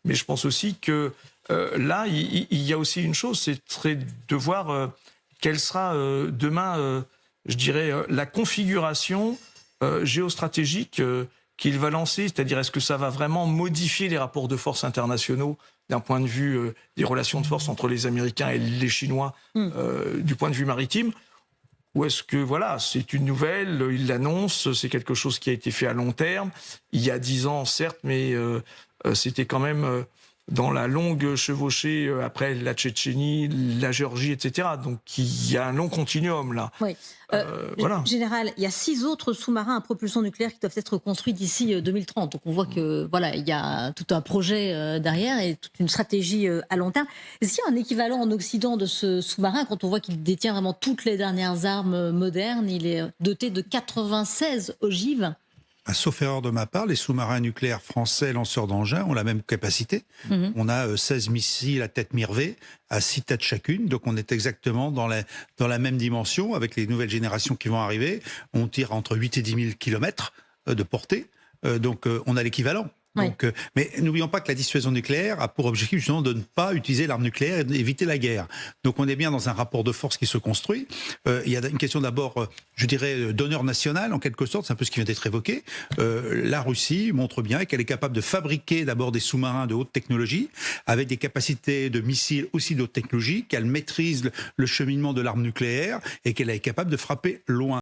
Mais je pense aussi que là, il y a aussi une chose, c'est de voir quelle sera demain, je dirais, la configuration géostratégique qu'il va lancer. C'est-à-dire, est-ce que ça va vraiment modifier les rapports de force internationaux d'un point de vue des relations de force entre les Américains et les Chinois du point de vue maritime? Ou est-ce que, voilà, c'est une nouvelle, il l'annonce, c'est quelque chose qui a été fait à long terme, il y a 10 ans, certes, mais c'était quand même dans la longue chevauchée après la Tchétchénie, la Géorgie, etc. Donc il y a un long continuum là. Oui. Voilà. Général, il y a 6 autres sous-marins à propulsion nucléaire qui doivent être construits d'ici 2030. Donc on voit que voilà, il y a tout un projet derrière et toute une stratégie à long terme. Est-ce qu'il y a un équivalent en Occident de ce sous-marin quand on voit qu'il détient vraiment toutes les dernières armes modernes? Il est doté de 96 ogives. Sauf erreur de ma part, les sous-marins nucléaires français lanceurs d'engins ont la même capacité. On a 16 missiles à tête Mirvé, à 6 têtes chacune. Donc on est exactement dans la même dimension avec les nouvelles générations qui vont arriver. On tire entre 8 et 10 000 kilomètres de portée. Donc on a l'équivalent. Oui. Donc, mais n'oublions pas que la dissuasion nucléaire a pour objectif justement de ne pas utiliser l'arme nucléaire et d'éviter la guerre. Donc on est bien dans un rapport de force qui se construit. Il y a une question d'abord, je dirais, d'honneur national en quelque sorte, c'est un peu ce qui vient d'être évoqué. La Russie montre bien qu'elle est capable de fabriquer d'abord des sous-marins de haute technologie, avec des capacités de missiles aussi de haute technologie, qu'elle maîtrise le cheminement de l'arme nucléaire et qu'elle est capable de frapper loin.